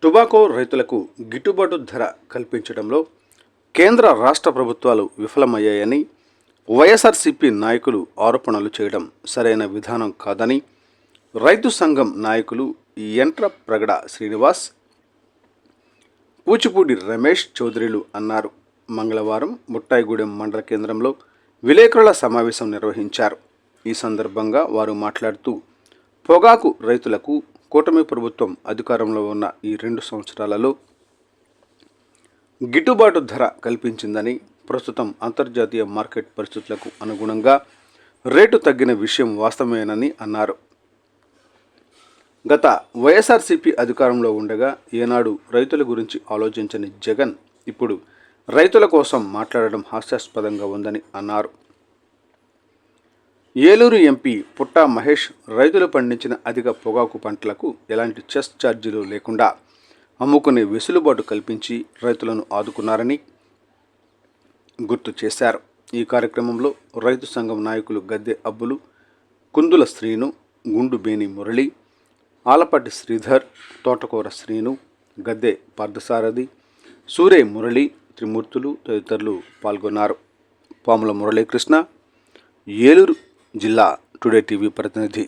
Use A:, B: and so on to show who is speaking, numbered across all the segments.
A: Tobacco రైతులకు గిట్టుబాటు ధర కల్పించడంలో కేంద్ర రాష్ట్ర ప్రభుత్వాలు విఫలమయ్యాయని వైఎస్ఆర్సీపీ నాయకులు ఆరోపణలు చేయడం సరైన విధానం కాదని రైతు సంఘం నాయకులు యంట్ర ప్రగడ శ్రీనివాస్, కూచిపూడి రమేష్ చౌదరిలు అన్నారు. మంగళవారం ముట్టాయిగూడెం మండల కేంద్రంలో విలేకరుల సమావేశం నిర్వహించారు. ఈ సందర్భంగా వారు మాట్లాడుతూ పొగాకు రైతులకు కూటమి ప్రభుత్వం అధికారంలో ఉన్న ఈ 2 సంవత్సరాలలో గిట్టుబాటు ధర కల్పించిందని, ప్రస్తుతం అంతర్జాతీయ మార్కెట్ పరిస్థితులకు అనుగుణంగా రేటు తగ్గిన విషయం వాస్తవమేనని అన్నారు. గత వైఎస్ఆర్సీపీ అధికారంలో ఉండగా ఏనాడు రైతుల గురించి ఆలోచించని జగన్ ఇప్పుడు రైతుల కోసం మాట్లాడడం హాస్యాస్పదంగా ఉందని అన్నారు. ఏలూరు ఎంపీ పుట్టా మహేష్ రైతులు పండించిన అధిక పొగాకు పంటలకు ఎలాంటి చెస్ ఛార్జీలు లేకుండా అమ్ముకునే వెసులుబాటు కల్పించి రైతులను ఆదుకున్నారని గుర్తు చేశారు. ఈ కార్యక్రమంలో రైతు సంఘం నాయకులు గద్దె అబ్బులు, కుందుల శ్రీను, గుండు బేని మురళి, ఆలపాటి శ్రీధర్, తోటకూర శ్రీను, గద్దె పార్థసారథి, సూరే మురళి, త్రిమూర్తులు తదితరులు పాల్గొన్నారు. పాముల మురళీకృష్ణ, ఏలూరు జిల్లా టుడే టీవీ ప్రతినిధి.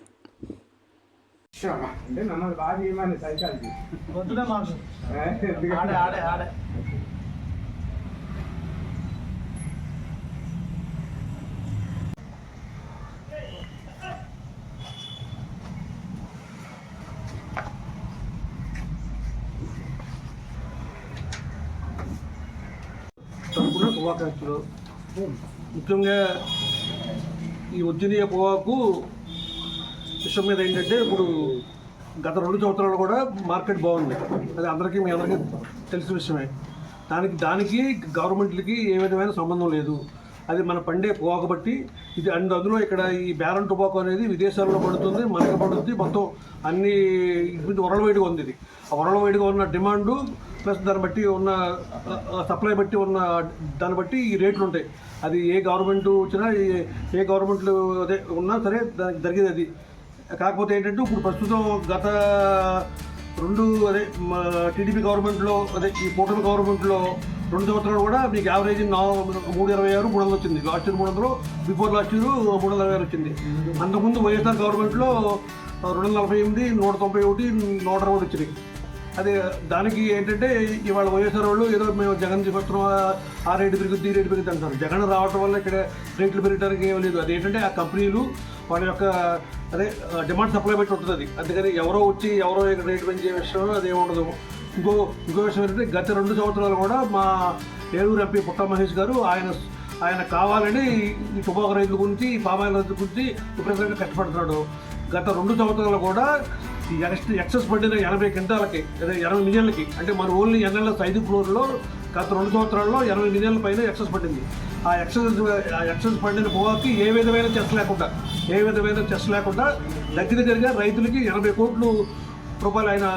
B: పొగాకు ముఖ్యంగా ఈ ఉద్యమీయ పొగాకు విషయం మీద ఏంటంటే, ఇప్పుడు గత 2 సంవత్సరాలు కూడా మార్కెట్ బాగుంది. అది మీ అందరికీ తెలిసిన విషయమే. దానికి గవర్నమెంట్లకి ఏ విధమైన సంబంధం లేదు. అది మన పండే పొగాకు బట్టి ఇది. అందులో ఇక్కడ ఈ బ్యారన్ టొబాకో అనేది విదేశాల్లో పడుతుంది, మనకు పడుతుంది. మొత్తం అన్ని వరల్డ్ వైడ్గా ఉంది. ఇది ఆ వరల్డ్ వైడ్గా ఉన్న డిమాండు ప్లస్ దాన్ని బట్టి ఉన్న సప్లై బట్టి ఉన్న దాన్ని బట్టి ఈ రేట్లు ఉంటాయి. అది ఏ గవర్నమెంట్ వచ్చినా ఏ గవర్నమెంట్లు అదే ఉన్నా సరే దానికి జరిగేది అది. కాకపోతే ఏంటంటే, ఇప్పుడు ప్రస్తుతం గత 2 టీడీపీ గవర్నమెంట్లో ఈ కూటమి గవర్నమెంట్లో 2 సంవత్సరాలు కూడా మీకు యావరేజ్ 326, 300 వచ్చింది. Last year 300, before last year 326 వచ్చింది. అంతకుముందు వైఎస్ఆర్ గవర్నమెంట్లో 248, 191, 120 వచ్చినాయి. అదే దానికి ఏంటంటే, ఇవాళ వైఎస్ఆర్ వాళ్ళు ఏదో మేము జగన్ చూపిస్తున్నాం, ఆ రేటు పెరుగుద్ది, ఈ రేటు పెరుగుద్ది అంటారు. జగన్ రావడం వల్ల ఇక్కడ రేట్లు పెరగడానికి ఏం లేదు. అదేంటంటే, ఆ కంపెనీలు వాళ్ళ యొక్క డిమాండ్ సప్లై బట్టి ఉంటుంది. అది అందుకని ఎవరో ఇక్కడ రేటు పెంచే విషయంలో అదేమి ఉండదు. ఇంకో విషయం ఏంటంటే, గత 2 సంవత్సరాలు కూడా మా ఏలూరు ఎంపీ పుట్టా మహేష్ గారు ఆయన కావాలని ఈ టొబాకో రైతుల గురించి, ఈ పామాయిల్ రైతుల గురించి విపరీతంగా కష్టపడుతున్నాడు. గత 2 సంవత్సరాలు కూడా ఈ ఎక్సెస్ పడిన 80 క్వింటాలకి, 80 మిలియన్లకి, అంటే మన ఓన్లీ ఎన్ఎల్ఎస్ 5 ఫ్లోర్లో గత 2 సంవత్సరాల్లో 80 మిలియన్ల పైన ఎక్సెస్ పడింది. ఆ ఎక్సెస్ పడిన పొగాకి ఏ విధమైన చెస్ లేకుండా దగ్గరగా రైతులకి 80 కోట్ల రూపాయలు ఆయన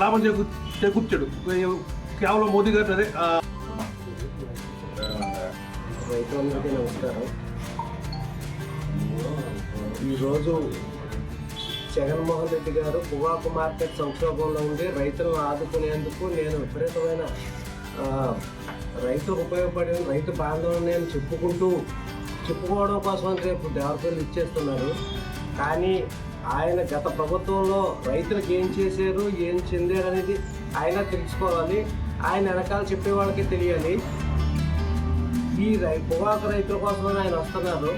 B: లాభం చేకూర్చాడు. కేవలం మోదీ గారు.
C: రైతులందరికీ నమస్కారం. ఈరోజు జగన్మోహన్ రెడ్డి గారు పొగాకు మార్కెట్ సంక్షోభంలో ఉండి రైతులను ఆదుకునేందుకు నేను విపరీతమైన రైతుకు ఉపయోగపడిన రైతు బాంధవులు నేను చెప్పుకోవడం కోసం రేపు దేవతలు ఇచ్చేస్తున్నారు. కానీ ఆయన గత ప్రభుత్వంలో రైతులకు ఏం చేశారు, ఏం చెందారు అనేది ఆయన తెలుసుకోవాలి. ఆయన వెనకాల చెప్పే వాళ్ళకి తెలియాలి. ఈ పొగాకు రైతుల కోసం ఆయన వస్తున్నారు.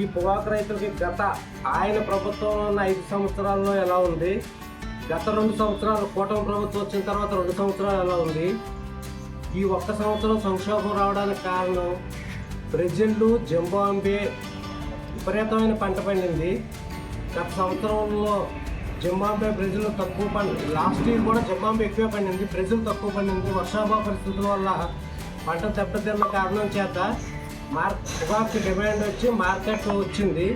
C: ఈ పొగాకు రైతులకి గత ఆయన ప్రభుత్వంలో ఉన్న 5 సంవత్సరాల్లో ఎలా ఉంది, గత 2 సంవత్సరాలు కూటమి ప్రభుత్వం వచ్చిన తర్వాత 2 సంవత్సరాలు ఎలా ఉంది, ఈ 1 సంవత్సరం సంక్షోభం రావడానికి కారణం బ్రెజిల్, జింబాబ్వే విపరీతమైన పంట పండింది. గత సంవత్సరంలో జింబాబ్వే, బ్రెజిల్ తక్కువ లాస్ట్ ఇయర్ కూడా జింబాబ్వే ఎక్కువ పండింది, బ్రెజిల్ తక్కువ పండింది. వర్షాభావ పరిస్థితుల వల్ల పంట దెబ్బతిన్న కారణం చేత పొగాకు డిమాండ్ వచ్చి మార్కెట్ వచ్చింది.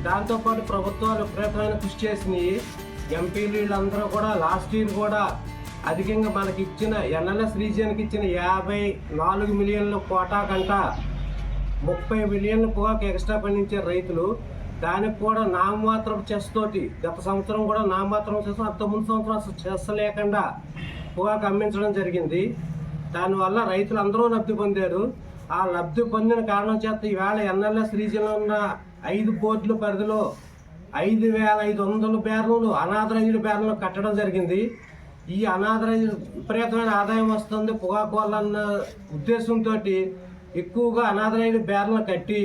C: దాంతోపాటు ప్రభుత్వాలు విపరీతమైన కృషి చేసినాయి. ఎంపీలు వీళ్ళందరూ కూడా లాస్ట్ ఇయర్ కూడా అధికంగా మనకి ఇచ్చిన ఎన్ఎల్ఎస్ రీజియన్కి ఇచ్చిన 54 మిలియన్ల కోటా కంట 30 మిలియన్ల పొగాకు ఎక్స్ట్రా పండించే రైతులు దానికి కూడా నామమాత్రం చెస్ తోటి గత సంవత్సరం కూడా నామమాత్రం చెస్, అంత ముందు సంవత్సరం అసలు చెస్ లేకుండా పొగాకు అమ్మించడం జరిగింది. దానివల్ల రైతులు అందరూ లబ్ధి పొందారు. ఆ లబ్ధి పొందిన కారణం చేత ఈవేళ ఎన్ఎల్ఎస్ రీజియన్లో ఉన్న 5 బోర్డుల పరిధిలో 5,500 బ్యారెన్లు అనాథరైజ్డ్ బ్యారెన్లు కట్టడం జరిగింది. ఈ అనాథరైజ్డ్ విపరీతమైన ఆదాయం వస్తుంది పొగాకు వల్ల అన్న ఉద్దేశంతో ఎక్కువగా అనాథరైజ్డ్ బ్యారెన్లు కట్టి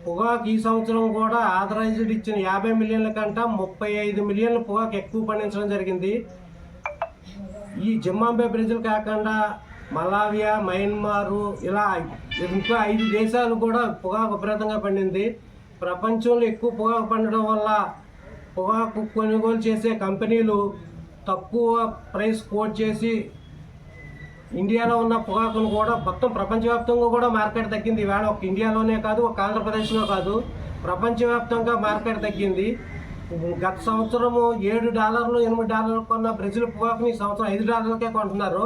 C: పొగాకు ఈ సంవత్సరం కూడా ఆథరైజ్డ్ ఇచ్చిన 50 మిలియన్ల కంటే 35 మిలియన్ల పొగాకు ఎక్కువ పండించడం జరిగింది. ఈ జింబాబ్వే బ్రెజిల్ కాకుండా మలావియా, మయన్మారు ఇలా ఇంకా 5 దేశాలు కూడా పొగాకు విపరీతంగా పండింది. ప్రపంచంలో ఎక్కువ పొగాకు పండడం వల్ల పొగాకు కొనుగోలు చేసే కంపెనీలు తక్కువ ప్రైస్ కోట్ చేసి ఇండియాలో ఉన్న పొగాకును కూడా మొత్తం ప్రపంచవ్యాప్తంగా కూడా మార్కెట్ తగ్గింది. ఈవేళ ఒక ఇండియాలోనే కాదు, ఒక ఆంధ్రప్రదేశ్లో కాదు, ప్రపంచవ్యాప్తంగా మార్కెట్ తగ్గింది. గత సంవత్సరము $7, $8 కొన్న బ్రెజిల్ పొగాకుని ఈ సంవత్సరం $5కే కొంటున్నారు.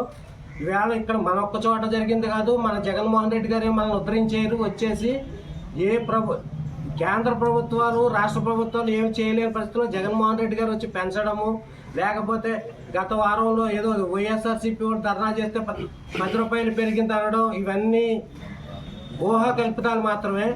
C: ఈవేళ ఇక్కడ మన ఒక్క చోట జరిగింది కాదు, మన జగన్మోహన్ రెడ్డి గారు మనల్ని ఉద్ధరించారు. వచ్చేసి కేంద్ర ప్రభుత్వాలు, రాష్ట్ర ప్రభుత్వాలు ఏమి చేయలేని పరిస్థితుల్లో జగన్మోహన్ రెడ్డి గారు వచ్చి పెంచడము, లేకపోతే గత వారంలో ఏదో వైఎస్ఆర్సీపీ వాళ్ళు ధర్నా చేస్తే 10 రూపాయలు పెరిగింది అనడం, ఇవన్నీ ఊహా కల్పితాలు మాత్రమే.